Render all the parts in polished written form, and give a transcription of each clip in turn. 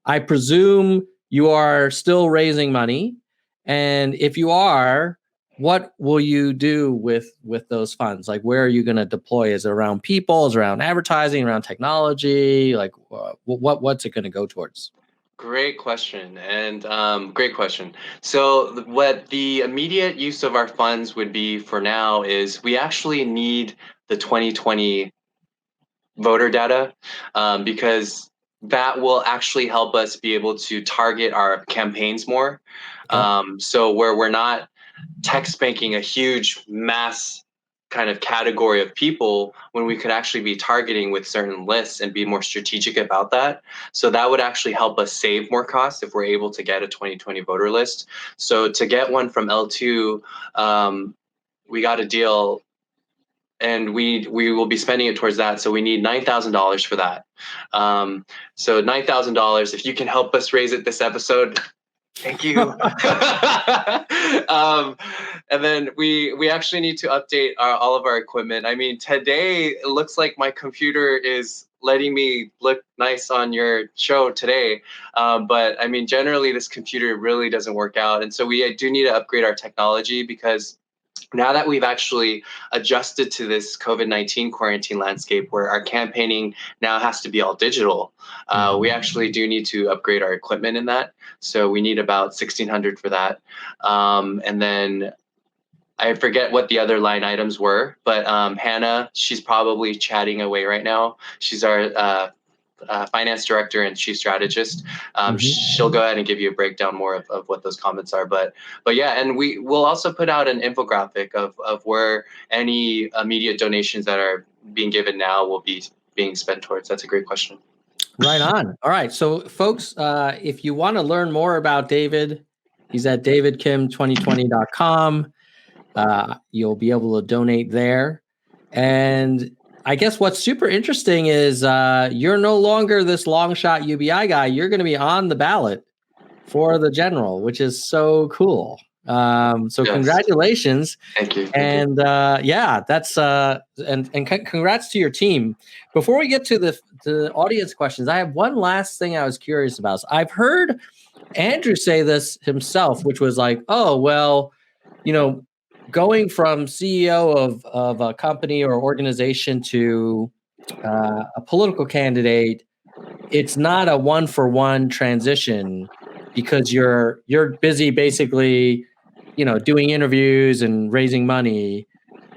I presume you are still raising money. And if you are, what will you do with those funds? Like, where are you going to deploy? Is it around people? Is it around advertising, around technology? Like, what's it going to go towards? Great question. And great question. So what the immediate use of our funds would be for now is we actually need the 2020 voter data, because that will actually help us be able to target our campaigns more. So where we're not text banking a huge mass kind of category of people, when we could actually be targeting with certain lists and be more strategic about that. So that would actually help us save more costs if we're able to get a 2020 voter list. So to get one from L2, we got a deal, and we will be spending it towards that. So we need $9,000 for that. So $9,000, if you can help us raise it this episode, thank you. And then we actually need to update all of our equipment. I mean, today it looks like my computer is letting me look nice on your show today. But I mean, generally this computer really doesn't work out. And so we do need to upgrade our technology, because now that we've actually adjusted to this COVID-19 quarantine landscape where our campaigning now has to be all digital, we actually do need to upgrade our equipment in that. So we need about $1,600 for that. And then I forget what the other line items were, but Hannah, she's probably chatting away right now. She's our finance director and chief strategist. She'll go ahead and give you a breakdown more of what those comments are. But yeah, and we will also put out an infographic of where any immediate donations that are being given now will be being spent towards. That's a great question. Right on. All right. So folks, if you want to learn more about David, he's at davidkim2020.com. You'll be able to donate there. And I guess what's super interesting is you're no longer this long shot UBI guy. You're going to be on the ballot for the general, which is so cool. So yes. Congratulations. Thank you. And yeah, that's and congrats to your team. Before we get to the audience questions, I have one last thing I was curious about. So I've heard Andrew say this himself, which was like, oh, well, you know, going from CEO of a company or organization to a political candidate, it's not a one-for-one transition, because you're busy basically, you know, doing interviews and raising money,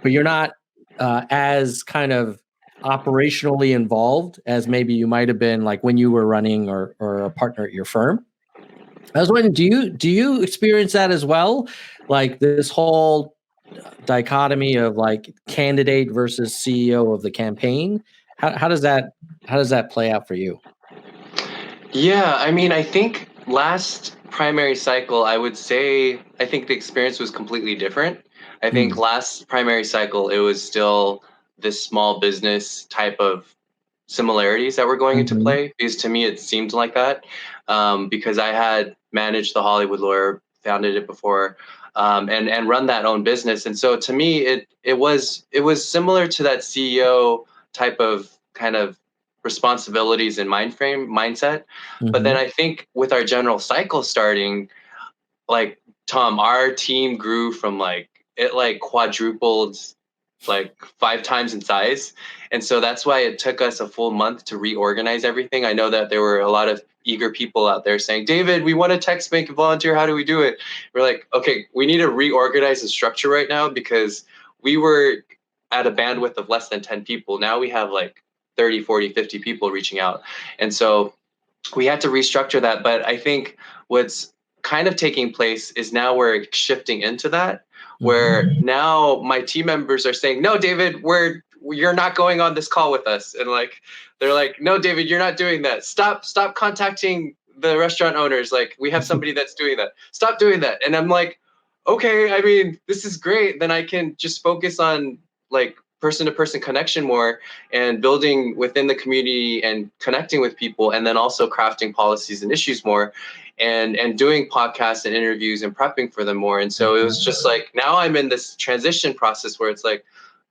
but you're not as kind of operationally involved as maybe you might have been like when you were running or a partner at your firm. I was wondering, do you experience that as well? Like this whole dichotomy of like candidate versus CEO of the campaign? How does that play out for you? Yeah, I mean, I think last primary cycle, I would say, I think the experience was completely different. I think last primary cycle, it was still this small business type of similarities that were going into play, because to me, it seemed like that, because I had managed the Hollywood Lawyer, founded it before, and run that own business. And so to me, it was similar to that CEO type of kind of responsibilities and mindset. But then I think with our general cycle starting, like Tom, our team grew from it quadrupled like 5 times in size. And so that's why it took us a full month to reorganize everything. I know that there were a lot of eager people out there saying, David, we want to text bank and volunteer. How do we do it? We're like, okay, we need to reorganize the structure right now, because we were at a bandwidth of less than 10 people. Now we have like 30, 40, 50 people reaching out. And so we had to restructure that. But I think what's kind of taking place is now we're shifting into that, where now my team members are saying, no, David, you're not going on this call with us. And like, they're like, no, David, you're not doing that. Stop contacting the restaurant owners. Like, we have somebody that's doing that. Stop doing that. And I'm like, okay, I mean, this is great. Then I can just focus on like person-to-person connection more, and building within the community and connecting with people, and then also crafting policies and issues more, and doing podcasts and interviews and prepping for them more. And so it was just like, now I'm in this transition process where it's like,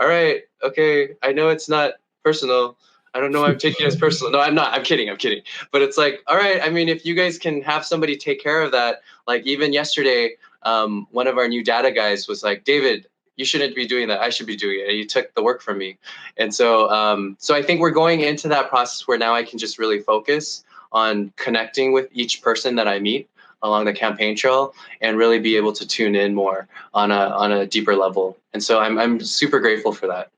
all right, okay, I know it's not personal. I don't know why I'm taking it as personal. No, I'm not. I'm kidding. I'm kidding. But it's like, all right. I mean, if you guys can have somebody take care of that, like even yesterday, one of our new data guys was like, David, you shouldn't be doing that. I should be doing it. And you took the work from me. And so, so I think we're going into that process where now I can just really focus on connecting with each person that I meet along the campaign trail and really be able to tune in more on a deeper level. And so I'm super grateful for that.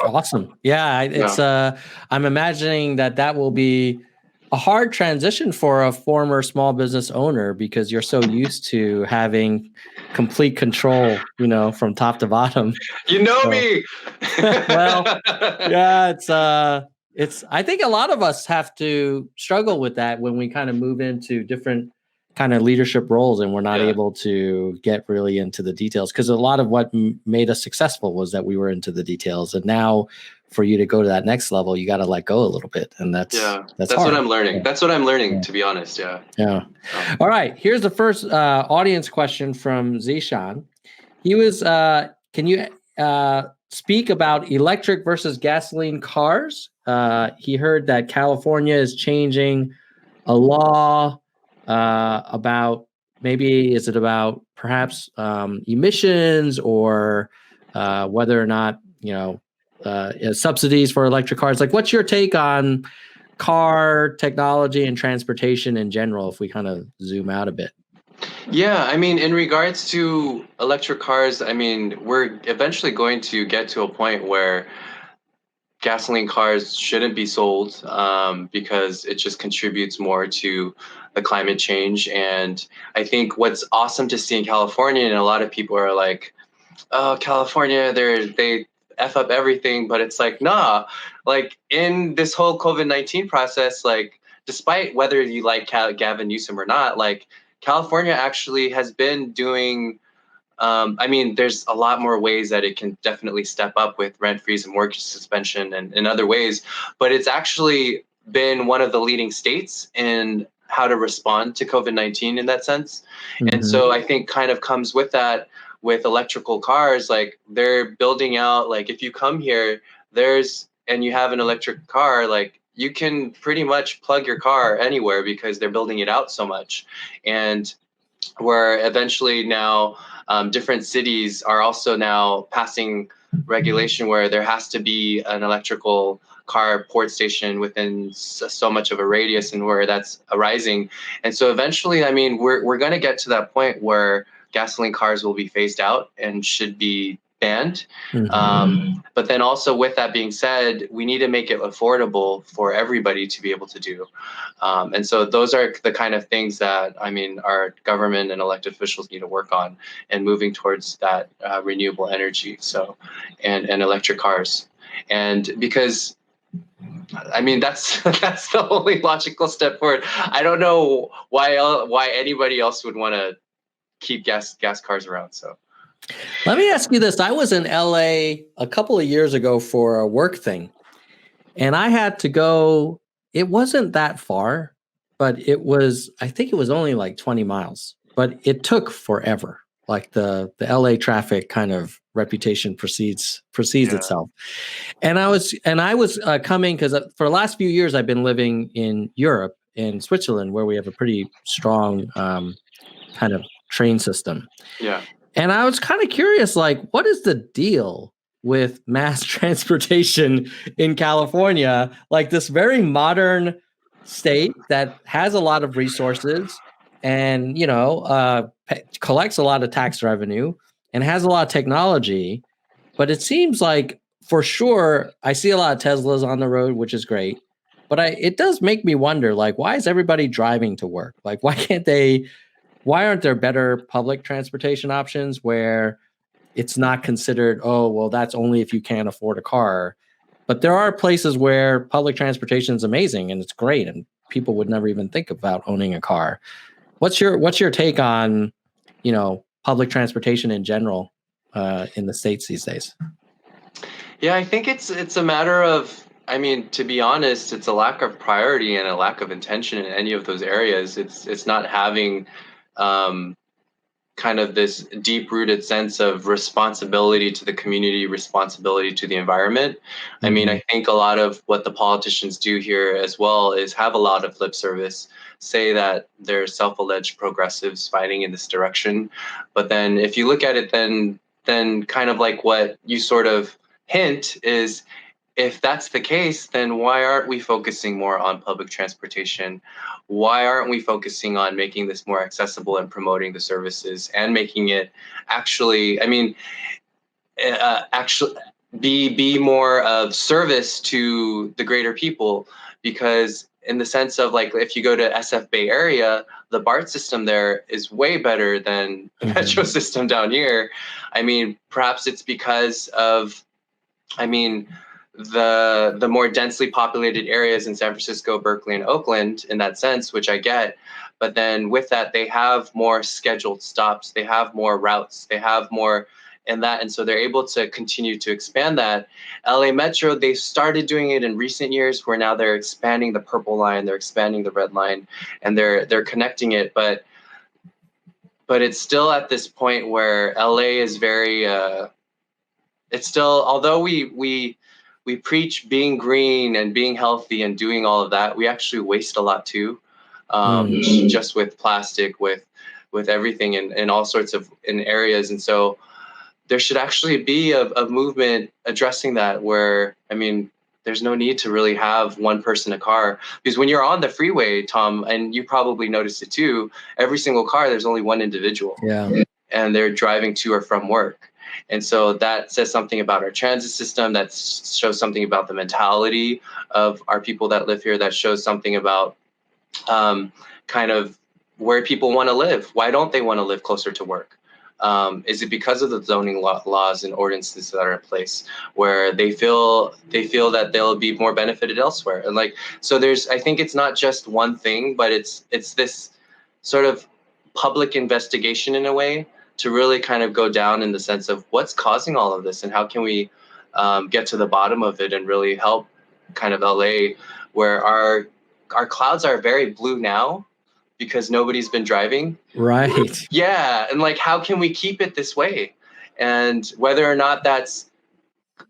Awesome. Yeah, it's I'm imagining that will be a hard transition for a former small business owner because you're so used to having complete control, from top to bottom. You know me. Well, yeah, it's I think a lot of us have to struggle with that when we kind of move into different kind of leadership roles and we're not able to get really into the details, because a lot of what made us successful was that we were into the details. And now for you to go to that next level, you got to let go a little bit. And that's what I'm learning. Yeah. That's what I'm learning, to be honest. Yeah. All right. Here's the first audience question from Zishan. He was, can you speak about electric versus gasoline cars? He heard that California is changing a law about is it about perhaps emissions or whether or not, subsidies for electric cars. Like, what's your take on car technology and transportation in general, if we kind of zoom out a bit? Yeah, I mean, in regards to electric cars, I mean, we're eventually going to get to a point where gasoline cars shouldn't be sold because it just contributes more to the climate change. And I think what's awesome to see in California, and a lot of people are like, oh, California, they F up everything. But it's like, nah, like in this whole COVID-19 process, like despite whether you like Gavin Newsom or not, like California actually has been doing I mean, there's a lot more ways that it can definitely step up with rent freeze and mortgage suspension and in other ways, but it's actually been one of the leading states in how to respond to COVID-19 in that sense. Mm-hmm. And so I think kind of comes with that with electrical cars, like they're building out, like if you come here, and you have an electric car, like you can pretty much plug your car anywhere because they're building it out so much. And where eventually now different cities are also now passing regulation where there has to be an electrical car port station within so much of a radius, and where that's arising. And so eventually, I mean, we're going to get to that point where gasoline cars will be phased out and should be banned. Mm-hmm. But then also with that being said, we need to make it affordable for everybody to be able to do. And so those are the kind of things that, I mean, our government and elected officials need to work on and moving towards that renewable energy. So, and electric cars. And because, I mean, that's the only logical step forward. I don't know why anybody else would want to keep gas cars around. So. Let me ask you this. I was in LA a couple of years ago for a work thing, and I had to go. It wasn't that far, but I think it was only like 20 miles, but it took forever. Like the LA traffic kind of reputation precedes itself. And I was coming because for the last few years, I've been living in Europe, in Switzerland, where we have a pretty strong kind of train system. Yeah. And I was kind of curious, like, what is the deal with mass transportation in California? Like this very modern state that has a lot of resources and, collects a lot of tax revenue and has a lot of technology. But it seems like for sure, I see a lot of Teslas on the road, which is great. But it does make me wonder, like, why is everybody driving to work? Like, why aren't there better public transportation options where it's not considered, oh, well, that's only if you can't afford a car? But there are places where public transportation is amazing and it's great, and people would never even think about owning a car. What's your take on, public transportation in general in the States these days? Yeah, I think it's a matter of, I mean, to be honest, it's a lack of priority and a lack of intention in any of those areas. It's not having kind of this deep-rooted sense of responsibility to the community, responsibility to the environment. I mean, I think a lot of what the politicians do here as well is have a lot of lip service, say that they're self-alleged progressives fighting in this direction. But then if you look at it, then kind of like what you sort of hint is, if that's the case, then why aren't we focusing more on public transportation? Why aren't we focusing on making this more accessible and promoting the services and making it actually, I mean, actually be more of service to the greater people? Because in the sense of like, if you go to SF Bay Area, the BART system there is way better than the metro system down here. I mean, perhaps it's because of, I mean, the more densely populated areas in San Francisco, Berkeley, and Oakland in that sense, which I get. But then with that, they have more scheduled stops, they have more routes, they have more in that. And so they're able to continue to expand that. LA Metro, they started doing it in recent years, where now they're expanding the purple line, they're expanding the red line, and they're connecting it. But it's still at this point where LA is very, it's still, although we preach being green and being healthy and doing all of that, we actually waste a lot too, just with plastic, with everything in all sorts of in areas. And so there should actually be a movement addressing that, where, I mean, there's no need to really have one person a car, because when you're on the freeway, Tom, and you probably noticed it too, every single car, there's only one individual. Yeah. And they're driving to or from work. And so that says something about our transit system, that shows something about the mentality of our people that live here, that shows something about kind of where people want to live. Why don't they want to live closer to work? Is it because of the zoning laws and ordinances that are in place, where they feel that they'll be more benefited elsewhere? And like, so there's, I think it's not just one thing, but it's this sort of public investigation in a way, to really kind of go down in the sense of what's causing all of this, and how can we get to the bottom of it and really help kind of LA, where our clouds are very blue now because nobody's been driving. Right. Yeah. And like, how can we keep it this way? And whether or not that's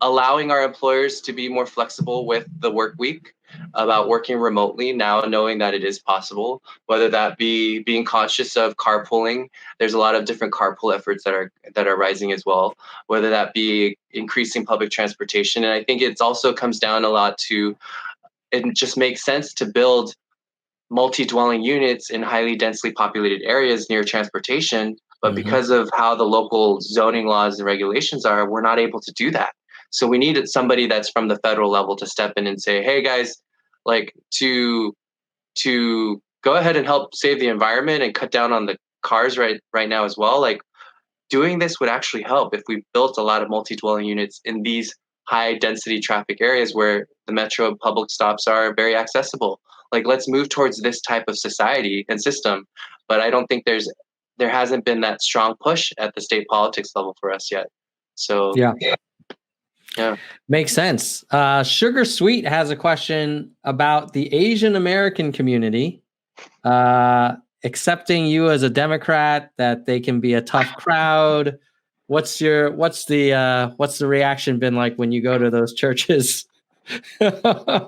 allowing our employers to be more flexible with the work week, about working remotely now, knowing that it is possible, whether that be being conscious of carpooling. There's a lot of different carpool efforts that are rising as well, whether that be increasing public transportation. And I think it's also comes down a lot to, it just makes sense to build multi-dwelling units in highly densely populated areas near transportation. But because of how the local zoning laws and regulations are, we're not able to do that. So we needed somebody that's from the federal level to step in and say, hey guys, like, to go ahead and help save the environment and cut down on the cars right now as well. Like, doing this would actually help if we built a lot of multi-dwelling units in these high density traffic areas where the metro public stops are very accessible. Like, let's move towards this type of society and system. But I don't think there hasn't been that strong push at the state politics level for us yet. So yeah. Makes sense. Sugar Sweet has a question about the Asian American community, accepting you as a Democrat, that they can be a tough crowd. What's the reaction been like when you go to those churches?